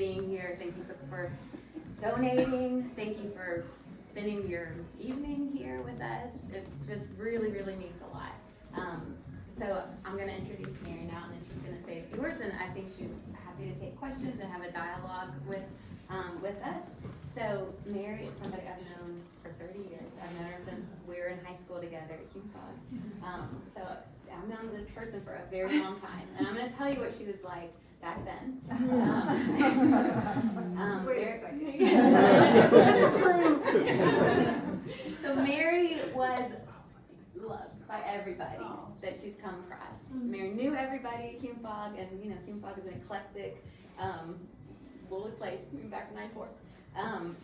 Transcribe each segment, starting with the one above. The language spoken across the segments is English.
being here. Thank you for donating. Thank you for spending your evening here with us. It just really, really means a lot. So I'm going to introduce Mary now, and then she's going to say a few words, and I think she's happy to take questions and have a dialogue with us. So Mary is somebody I've known for 30 years. I've known her since we were in high school together at Beem Fundraiser. So I've known this person for a very long time, and I'm going to tell you what she was like back then. Wait a second. So Mary was loved by everybody that she's come across. Mary knew everybody at Beem Fog, and Beem Fog is an eclectic little place, back in 94.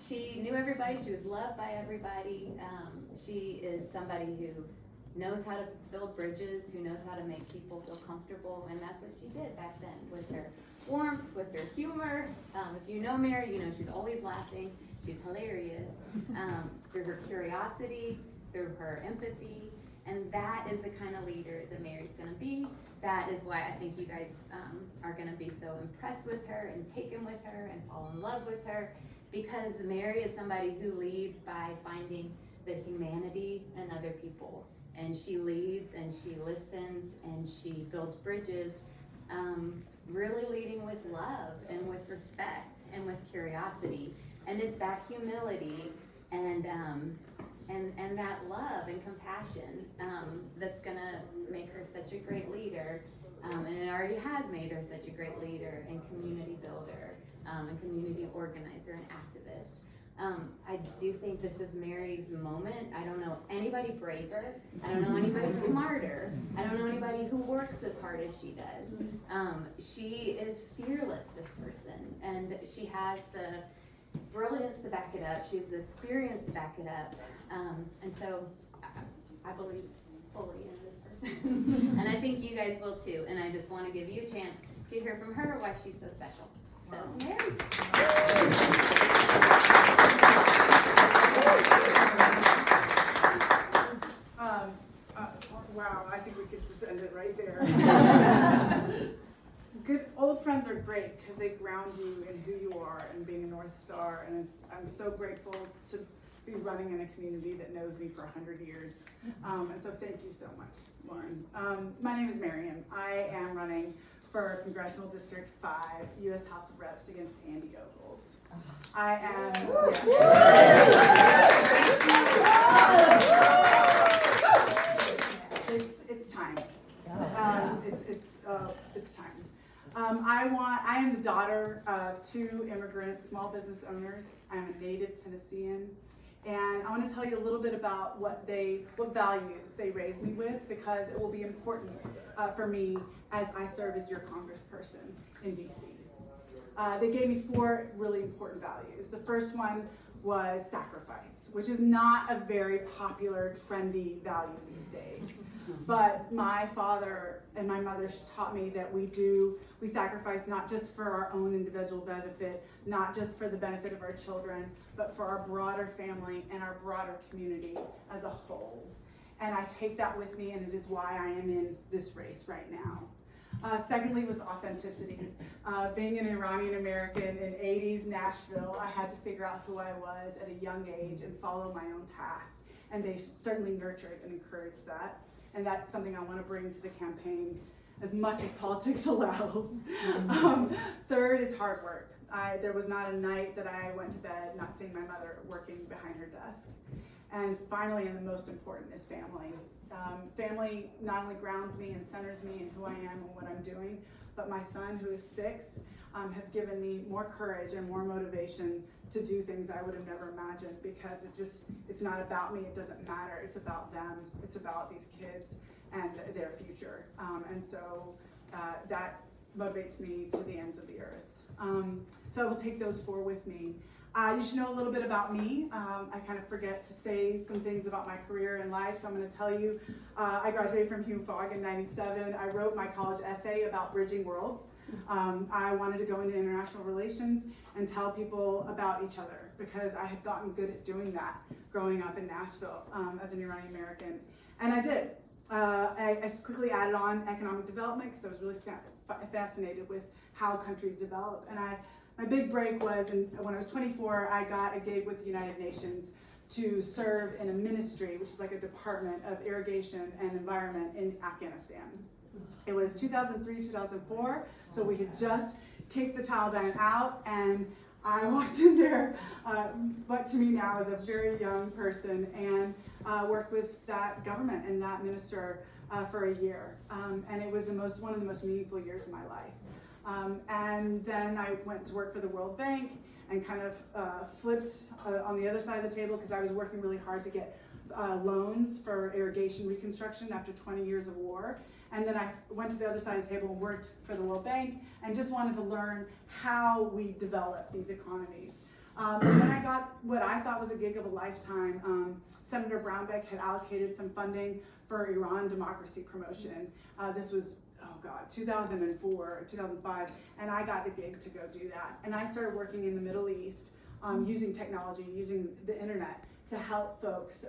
She knew everybody. She was loved by everybody. She is somebody who knows how to build bridges, who knows how to make people feel comfortable, and that's what she did back then with her warmth, with her humor. If you know Mary, you know she's always laughing. She's hilarious. Through her curiosity, through her empathy, and that is the kind of leader that Mary's going to be. That is why I think you guys are going to be so impressed with her and taken with her and fall in love with her, because Mary is somebody who leads by finding the humanity in other people. And she leads and she listens and she builds bridges, really leading with love and with respect and with curiosity. And it's that humility and that love and compassion that's gonna make her such a great leader, and it already has made her such a great leader and community builder, and community organizer and activist. I do think this is Mary's moment. I don't know anybody braver. I don't know anybody smarter. I don't know anybody who works as hard as she does. She is fearless, this person, and she has the brilliance to back it up. She has the experience to back it up. And so I believe fully in this person. And I think you guys will too. And I just want to give you a chance to hear from her why she's so special. So, Mary. Wow, I think we could just end it right there. Good old friends are great because they ground you in who you are and being a North Star, and I'm so grateful to be running in a community that knows me for 100 years. And so thank you so much, Lauren. My name is Marion. I am running for Congressional District 5, U.S. House of Reps against Andy Ogles. I am. It's time. It's time. I am the daughter of 2 immigrant small business owners. I'm a native Tennessean, and I want to tell you a little bit about what values they raised me with, because it will be important for me as I serve as your congressperson in DC. They gave me 4 really important values. The first one was sacrifice, which is not a very popular, trendy value these days. But my father and my mother taught me that we sacrifice not just for our own individual benefit, not just for the benefit of our children, but for our broader family and our broader community as a whole. And I take that with me, and it is why I am in this race right now. Secondly was authenticity. Being an Iranian American in 80s Nashville, I had to figure out who I was at a young age and follow my own path. And they certainly nurtured and encouraged that. And that's something I want to bring to the campaign as much as politics allows. Third is hard work. There was not a night that I went to bed not seeing my mother working behind her desk. And finally, and the most important, is family. Family not only grounds me and centers me in who I am and what I'm doing, but my son, who is 6, has given me more courage and more motivation to do things I would have never imagined, because it's not about me, it doesn't matter, it's about them, it's about these kids and their future. And so that motivates me to the ends of the earth. So I will take those 4 with me. You should know a little bit about me. I kind of forget to say some things about my career and life, so I'm going to tell you. I graduated from Beem Fog in '97. I wrote my college essay about bridging worlds. I wanted to go into international relations and tell people about each other, because I had gotten good at doing that growing up in Nashville as an Iranian American. And I did. I quickly added on economic development, because I was really fascinated with how countries develop. And I my big break was when I was 24, I got a gig with the United Nations to serve in a ministry, which is like a department of irrigation and environment in Afghanistan. It was 2003, 2004, so we had just kicked the Taliban out, and I walked in there, what to me now is a very young person, and worked with that government and that minister for a year. And it was one of the most meaningful years of my life. And then I went to work for the World Bank and kind of flipped on the other side of the table because I was working really hard to get loans for irrigation reconstruction after 20 years of war. And then I went to the other side of the table and worked for the World Bank and just wanted to learn how we develop these economies. And then I got what I thought was a gig of a lifetime. Senator Brownback had allocated some funding for Iran democracy promotion. This was, 2004, 2005, and I got the gig to go do that. And I started working in the Middle East using technology, using the internet to help folks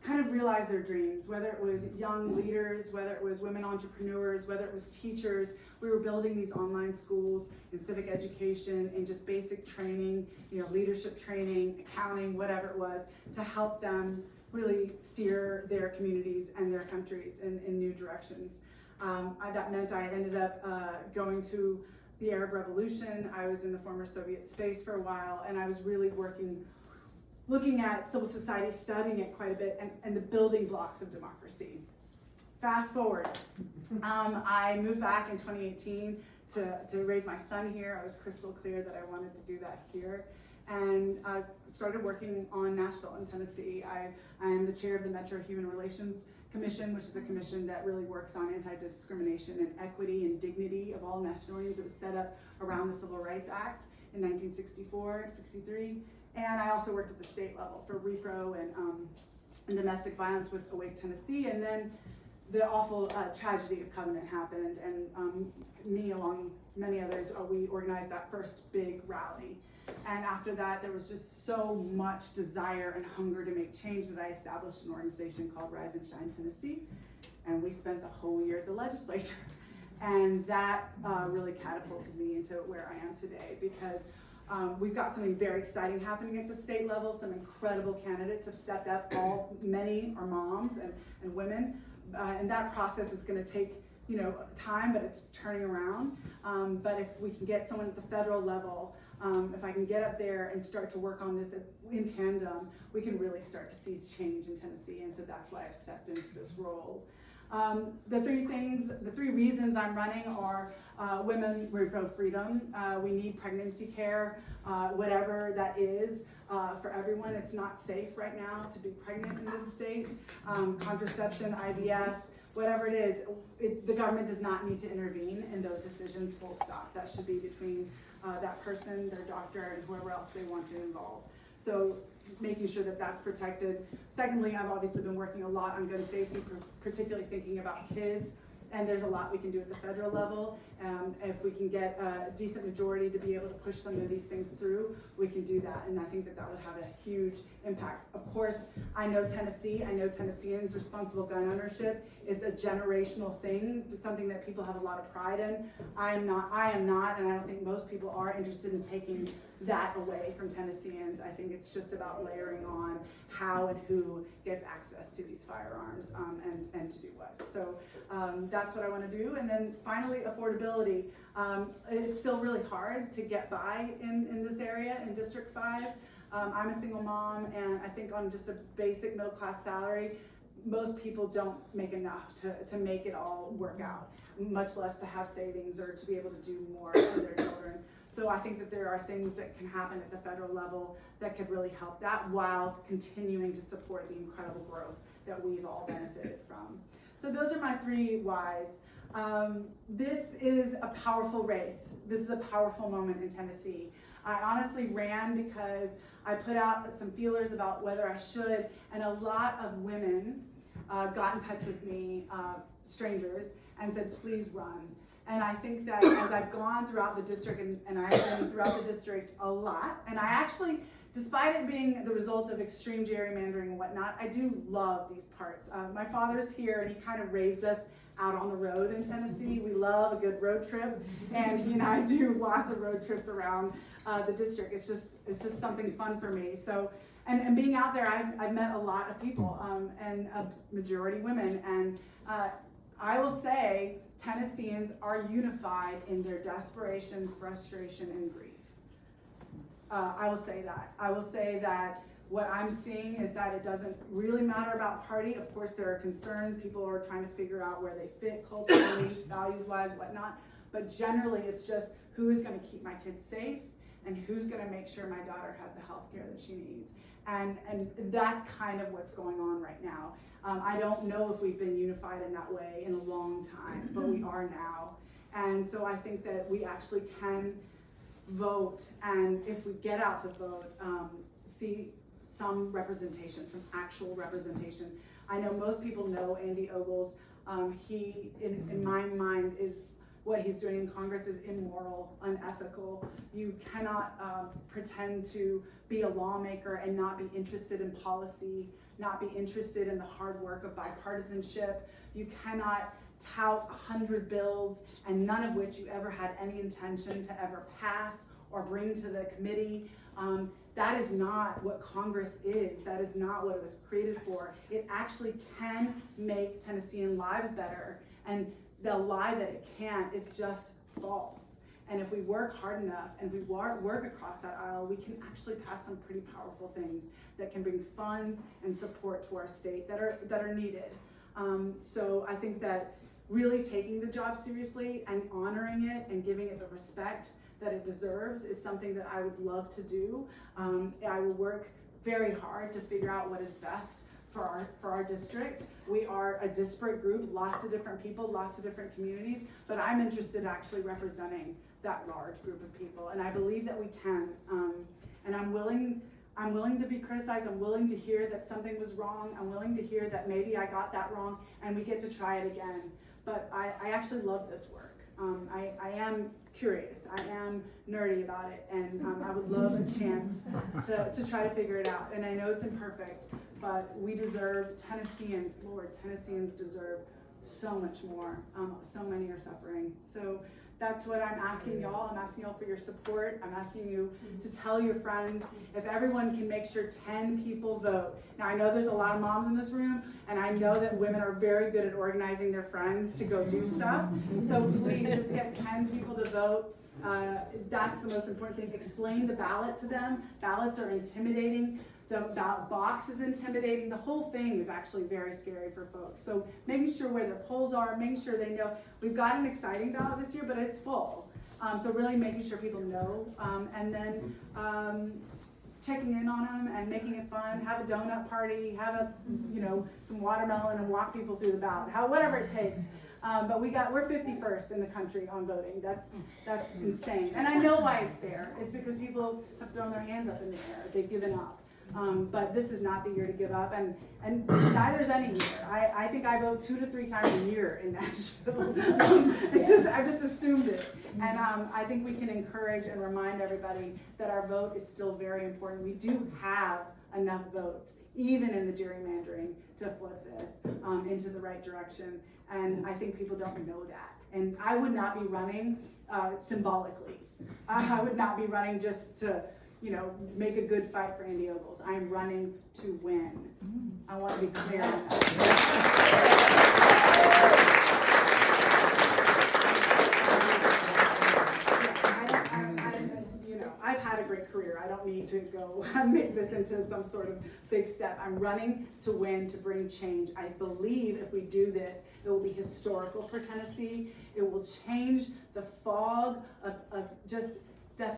kind of realize their dreams, whether it was young leaders, whether it was women entrepreneurs, whether it was teachers. We were building these online schools in civic education and just basic training, leadership training, accounting, whatever it was, to help them really steer their communities and their countries in new directions. That meant I ended up going to the Arab Revolution. I was in the former Soviet space for a while, and I was really looking at civil society, studying it quite a bit, and the building blocks of democracy. Fast forward, I moved back in 2018 to raise my son here. I was crystal clear that I wanted to do that here, and started working on Nashville in Tennessee. I am the chair of the Metro Human Relations Commission, which is a commission that really works on anti-discrimination and equity and dignity of all Nashvillians. It was set up around the Civil Rights Act in 1964, 63. And I also worked at the state level for repro and domestic violence with Awake Tennessee. And then the awful tragedy of Covenant happened, and me, along many others, we organized that first big rally. And after that, there was just so much desire and hunger to make change that I established an organization called Rise and Shine Tennessee. And we spent the whole year at the legislature. And that really catapulted me into where I am today, because we've got something very exciting happening at the state level. Some incredible candidates have stepped up. Many are moms and women, and that process is going to take time, but it's turning around. But if we can get someone at the federal level, if I can get up there and start to work on this in tandem, we can really start to see change in Tennessee. And so that's why I've stepped into this role. The three reasons I'm running are women repro freedom. We need pregnancy care, whatever that is, for everyone. It's not safe right now to be pregnant in this state. Contraception, IVF, whatever it is, the government does not need to intervene in those decisions, full stop. That should be between that person, their doctor, and whoever else they want to involve. So making sure that that's protected. Secondly, I've obviously been working a lot on gun safety, particularly thinking about kids, and there's a lot we can do at the federal level. If we can get a decent majority to be able to push some of these things through, we can do that, and I think that would have a huge impact. Of course, I know Tennesseans, responsible gun ownership is a generational thing, something that people have a lot of pride in. I am not, and I don't think most people are interested in taking that away from Tennesseans. I think it's just about layering on how and who gets access to these firearms, and to do what. So that's what I want to do. And then finally, affordability. It's still really hard to get by in this area in District 5. I'm a single mom, and I think on just a basic middle class salary, most people don't make enough to make it all work out, much less to have savings or to be able to do more for their children. So I think that there are things that can happen at the federal level that could really help that, while continuing to support the incredible growth that we've all benefited from. So those are my three whys. This is a powerful race. This is a powerful moment in Tennessee. I honestly ran because I put out some feelers about whether I should, and a lot of women got in touch with me, strangers, and said, please run. And I think that as I've gone throughout the district, and I've been throughout the district a lot, and I actually, despite it being the result of extreme gerrymandering and whatnot, I do love these parts. My father's here, and he kind of raised us out on the road in Tennessee. We love a good road trip, and he and I do lots of road trips around the district. It's just something fun for me. So, and being out there, I've met a lot of people, and a majority women, and I will say Tennesseans are unified in their desperation, frustration, and grief. I will say that. I will say that what I'm seeing is that it doesn't really matter about party. Of course, there are concerns. People are trying to figure out where they fit culturally, values-wise, whatnot. But generally, it's just who is going to keep my kids safe and who's going to make sure my daughter has the health care that she needs. And that's kind of what's going on right now. I don't know if we've been unified in that way in a long time, but we are now. And so I think that we actually can vote, and if we get out the vote, see some representation, some actual representation. I know most people know Andy Ogles. He, in my mind, is what he's doing in Congress is immoral, unethical. You cannot pretend to be a lawmaker and not be interested in policy, not be interested in the hard work of bipartisanship. You cannot tout 100 bills and none of which you ever had any intention to ever pass or bring to the committee. That is not what Congress is. That is not what it was created for. It actually can make Tennessean lives better, and the lie that it can't is just false. And if we work hard enough and we work across that aisle, we can actually pass some pretty powerful things that can bring funds and support to our state that are needed. So I think that really taking the job seriously and honoring it and giving it the respect that it deserves is something that I would love to do. I will work very hard to figure out what is best for our district. We are a disparate group, lots of different people, lots of different communities, but I'm interested in actually representing that large group of people, and I believe that we can. And I'm willing to be criticized. I'm willing to hear that something was wrong. I'm willing to hear that maybe I got that wrong, and we get to try it again. But I actually love this work. I am curious. I am nerdy about it, and I would love a chance to try to figure it out. And I know it's imperfect, but we deserve, Tennesseans, Lord, Tennesseans deserve so much more. So many are suffering. So that's what I'm asking y'all. I'm asking y'all for your support. I'm asking you to tell your friends. If everyone can make sure 10 people vote. Now, I know there's a lot of moms in this room, and I know that women are very good at organizing their friends to go do stuff. So please just get 10 people to vote. That's the most important thing. Explain the ballot to them. Ballots are intimidating. The ballot box is intimidating. The whole thing is actually very scary for folks. So making sure where their polls are, making sure they know. We've got an exciting ballot this year, but it's full. So really making sure people know, and then checking in on them and making it fun. Have a donut party, have some watermelon, and walk people through the ballot. Whatever it takes. But we're 51st in the country on voting. That's insane. And I know why it's there. It's because people have thrown their hands up in the air. They've given up. But this is not the year to give up, and neither is any year. I think I vote 2 to 3 times a year in Nashville. I just assumed it. And I think we can encourage and remind everybody that our vote is still very important. We do have enough votes, even in the gerrymandering, to flip this into the right direction. And I think people don't know that. And I would not be running symbolically. I would not be running just to make a good fight for Andy Ogles. I am running to win. I want to be clear on that. I've had a great career. I don't need to go make this into some sort of big step. I'm running to win, to bring change. I believe if we do this, it will be historical for Tennessee. It will change the fog of just